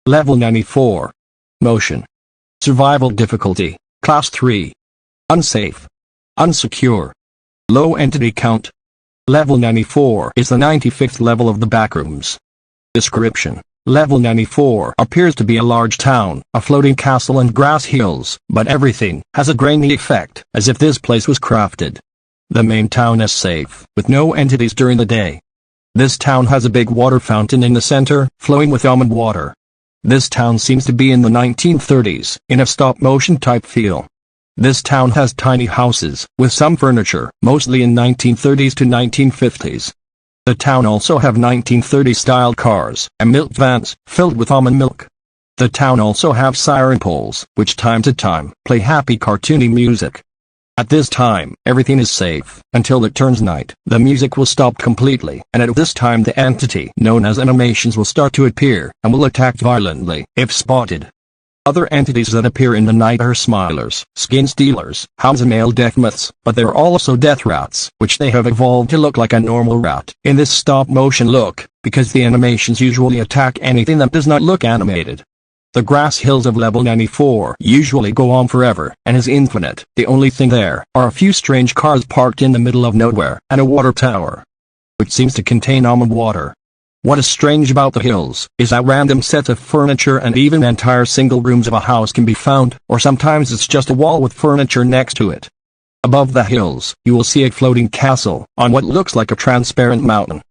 Level 94. Motion. Survival difficulty, Class 3. Unsafe. Unsecure. Low entity count. Level 94 is the 95th level of the Backrooms. Description: Level 94 appears to be a large town, a floating castle and grass hills, but everything has a grainy effect, as if this place was crafted. The main town is safe, with no entities during the day. This town has a big water fountain in the center, flowing with almond water. This town seems to be in the 1930s, in a stop-motion type feel. This town has tiny houses, with some furniture, mostly in 1930s to 1950s. The town also have 1930s-style cars, and milk vans, filled with almond milk. The town also have siren poles, which time to time, play happy cartoony music. At this time, everything is safe, until it turns night. The music will stop completely, and at this time the entity known as animations will start to appear, and will attack violently, if spotted. Other entities that appear in the night are smilers, skin stealers, hounds and male death myths, but there are also death rats, which they have evolved to look like a normal rat, in this stop-motion look, because the animations usually attack anything that does not look animated. The grass hills of level 94 usually go on forever, and is infinite. The only thing there are a few strange cars parked in the middle of nowhere, and a water tower, which seems to contain almond water. What is strange about the hills is that random sets of furniture and even entire single rooms of a house can be found, or sometimes it's just a wall with furniture next to it. Above the hills, you will see a floating castle on what looks like a transparent mountain.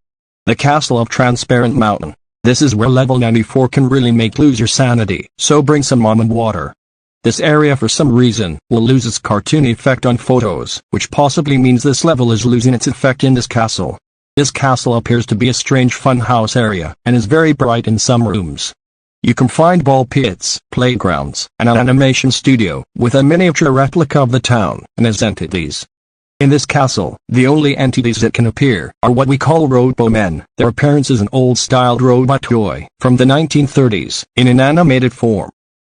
The Castle of Transparent Mountain. This is where level 94 can really make lose your sanity, so bring some almond water. This area for some reason will lose its cartoony effect on photos, which possibly means this level is losing its effect in this castle. This castle appears to be a strange fun house area, and is very bright in some rooms. You can find ball pits, playgrounds, and an animation studio, with a miniature replica of the town, and its entities. In this castle, the only entities that can appear are what we call robo-men. Their appearance is an old-styled robot toy, from the 1930s, in an animated form.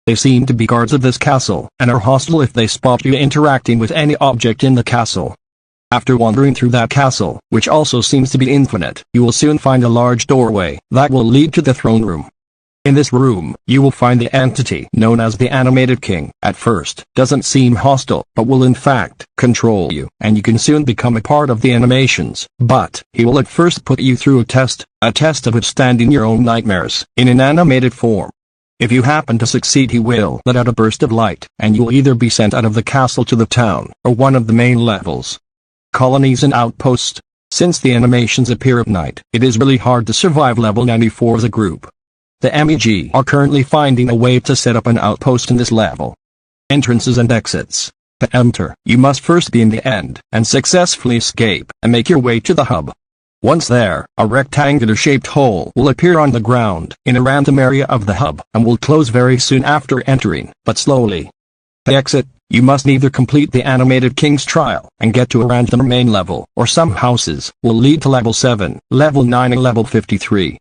They seem to be guards of this castle, and are hostile if they spot you interacting with any object in the castle. After wandering through that castle, which also seems to be infinite, you will soon find a large doorway that will lead to the throne room. In this room, you will find the entity known as the Animated King. At first, doesn't seem hostile, but will in fact control you, and you can soon become a part of the animations. But he will at first put you through a test of withstanding your own nightmares, in an animated form. If you happen to succeed, he will let out a burst of light, and you will either be sent out of the castle to the town, or one of the main levels. Colonies and outposts. Since the animations appear at night, it is really hard to survive level 94 as a group. The MEG are currently finding a way to set up an outpost in this level. Entrances and exits. To enter, you must first be in the end, and successfully escape, and make your way to the hub. Once there, a rectangular-shaped hole will appear on the ground, in a random area of the hub, and will close very soon after entering, but slowly. To exit, you must either complete the Animated King's trial, and get to a random main level, or some houses will lead to level 7, level 9 and level 53.